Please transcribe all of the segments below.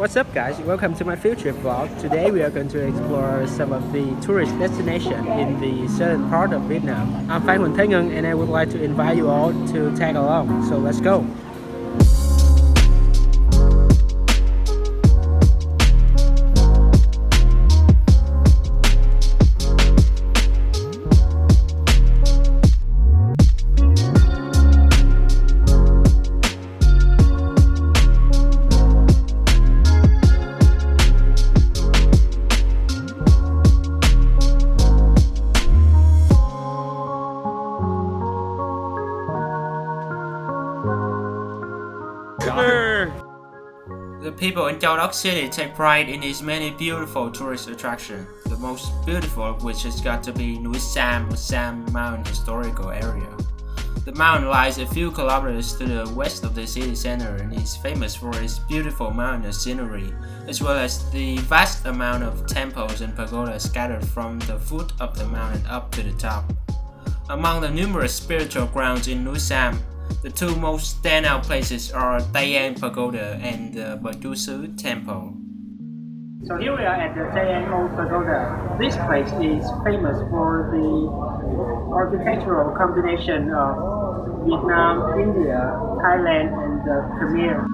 What's up guys, welcome to my field trip vlog. Today we are going to explore some of the tourist destinations in the southern part of Vietnam. I'm thengan and I would like to invite you all to tag along, so let's go. The people in Châu Đốc City take pride in its many beautiful tourist attractions, the most beautiful of which has got to be Núi Sam or Sam Mountain Historical Area. The mountain lies a few kilometers to the west of the city center and is famous for its beautiful mountain scenery, as well as the vast amount of temples and pagodas scattered from the foot of the mountain up to the top. Among the numerous spiritual grounds in Núi Sam, the two most standout places are Thengan Pagoda and the Bà Chúa Sứ Temple. So here we are at the Thengan Old Pagoda. This place is famous for the architectural combination of Vietnam, India, Thailand and the Khmer.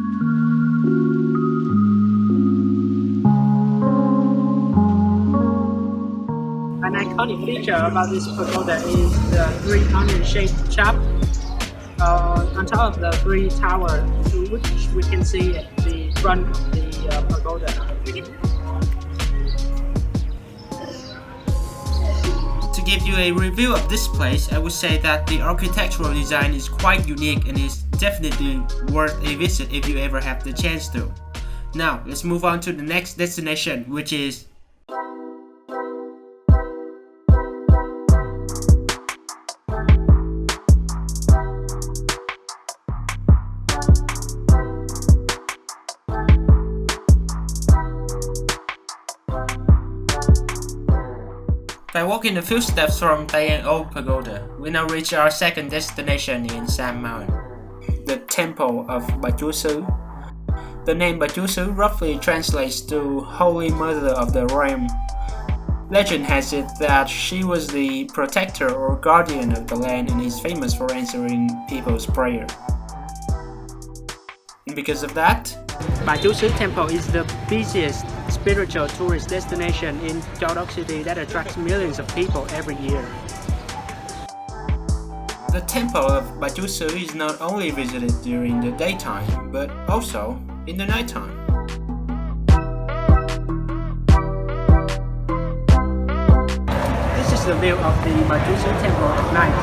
An iconic feature about this pagoda is the three onion-shaped chop on top of the three towers, which we can see at the front of the pagoda. To give you a review of this place, I would say that the architectural design is quite unique and is definitely worth a visit if you ever have the chance to. Now, let's move on to the next destination, which is by walking a few steps from Thengan Old Pagoda, we now reach our second destination in Sam Mountain, the Temple of Bà Chúa Sứ. The name Bà Chúa Sứ roughly translates to Holy Mother of the Realm. Legend has it that she was the protector or guardian of the land and is famous for answering people's prayer. And because of that, Bà Chúa Sứ Temple is the busiest spiritual tourist destination in Châu Đốc City that attracts millions of people every year. The temple of Bà Chúa Sứ is not only visited during the daytime, but also in the nighttime. This is the view of the Bà Chúa Sứ Temple at night.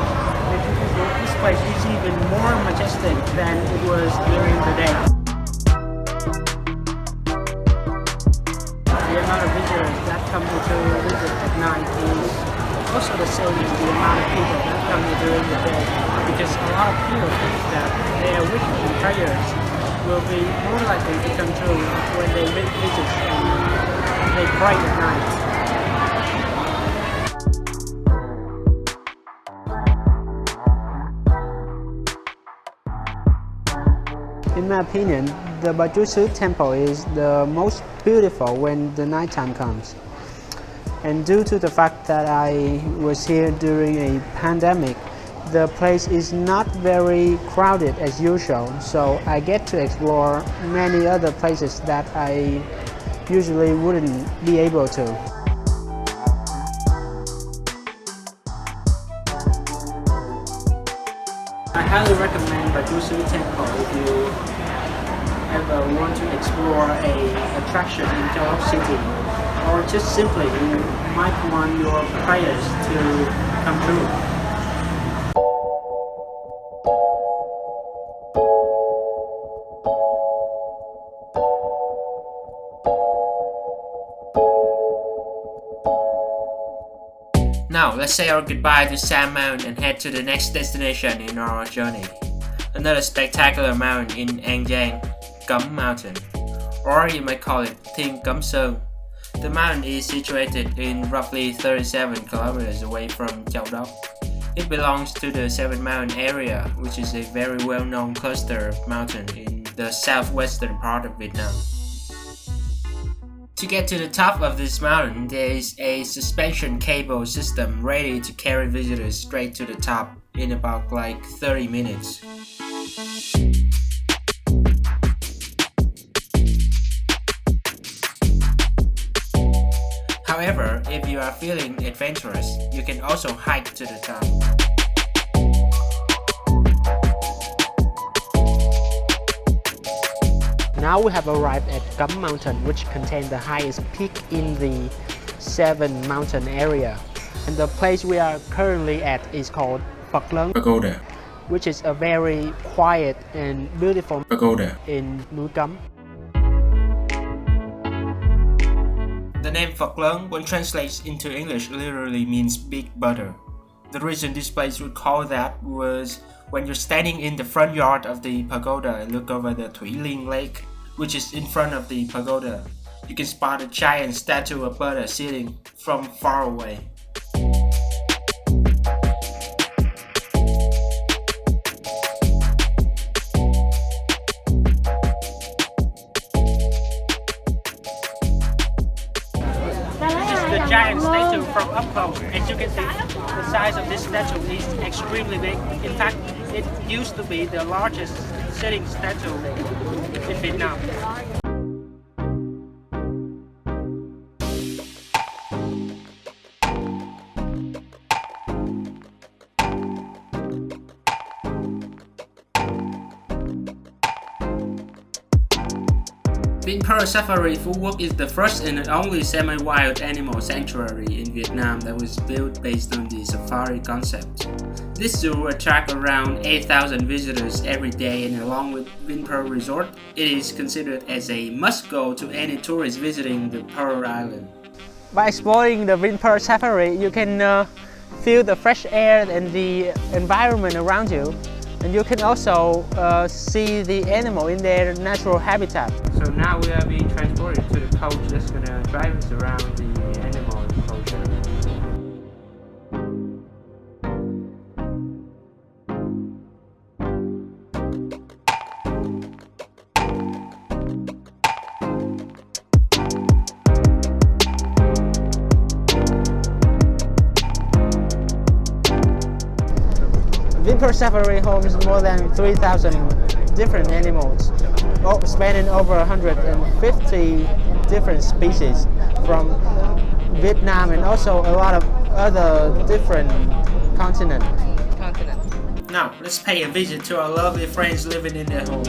This place is even more majestic than it was during the day. The amount of visitors that come to visit at night is also the same as the amount of people that come during the day, because a lot of people think that their wishes and prayers will be more likely to come true when they visit and they pray at night. In my opinion, the Bà Chúa Sứ Temple is the most beautiful when the nighttime comes. And due to the fact that I was here during a pandemic, the place is not very crowded as usual, so I get to explore many other places that I usually wouldn't be able to. I highly recommend Bà Chúa Sứ Temple if you ever want to explore an attraction in Châu Đốc City, or just simply you might want your prayers to come true. now let's say our goodbye to Sam Mountain and head to the next destination in our journey. Another spectacular mountain in An Giang, Cấm Mountain, or you might call it Thiên Cấm Sơn. The mountain is situated in roughly 37 kilometers away from Châu Đốc. It belongs to the Seven Mountain area, which is a very well-known cluster of mountains in the southwestern part of Vietnam. To get to the top of this mountain, there is a suspension cable system ready to carry visitors straight to the top in about like 30 minutes. However, if you are feeling adventurous, you can also hike to the top. Now we have arrived at Cấm Mountain, which contains the highest peak in the 7 mountain area. And the place we are currently at is called Phật Lớn Pagoda, which is a very quiet and beautiful pagoda in núi Cấm. The name Phật Lớn, when translates into English, literally means big butter. The reason this place was called that was when you're standing in the front yard of the pagoda and look over the Thủy Liên Lake, which is in front of the pagoda, you can spot a giant statue of Buddha sitting from far away. The giant statue from up close. As you can see, the size of this statue is extremely big. In fact, it used to be the largest sitting statue in Vietnam. Vinpearl Safari Phú Quốc is the first and only semi-wild animal sanctuary in Vietnam that was built based on the safari concept. This zoo attracts around 8,000 visitors every day, and along with Vinpearl Resort, it is considered as a must-go to any tourist visiting the Pearl Island. By exploring the Vinpearl Safari, you can feel the fresh air and the environment around you. And you can also see the animal in their natural habitat. So now we are being transported to the coach that's going to drive us around the animal enclosure. Vinpearl Safari homes more than 3,000 different animals, spanning over 150 different species from Vietnam and also a lot of other different continents. Now, let's pay a visit to our lovely friends living in their home.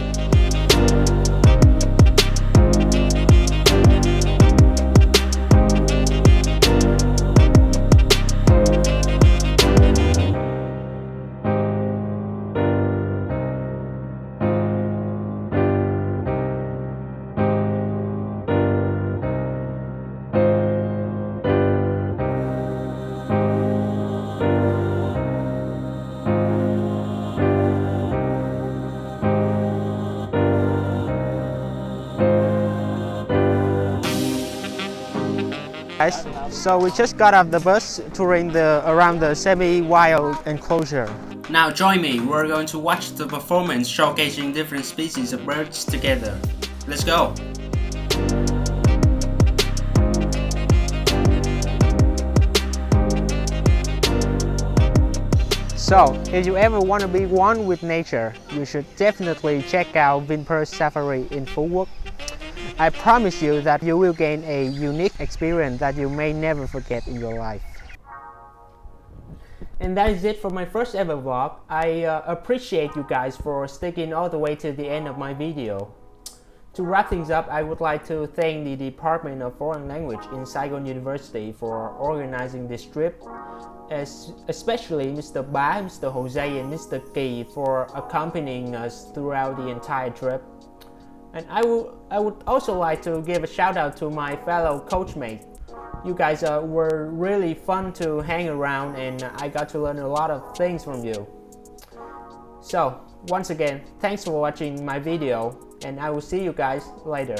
So we just got off the bus touring around the semi-wild enclosure. Now join me, we're going to watch the performance showcasing different species of birds together. Let's go! So, if you ever want to be one with nature, you should definitely check out Vinpearl Safari in Phú Quốc. I promise you that you will gain a unique experience that you may never forget in your life. And that is it for my first ever vlog. I appreciate you guys for sticking all the way to the end of my video. To wrap things up, I would like to thank the Department of Foreign Language in Saigon University for organizing this trip, especially Mr. Ba, Mr. Jose, and Mr. Kỳ for accompanying us throughout the entire trip. And I would also like to give a shout out to my fellow coachmates. You guys were really fun to hang around, and I got to learn a lot of things from you. So, once again, thanks for watching my video, and I will see you guys later.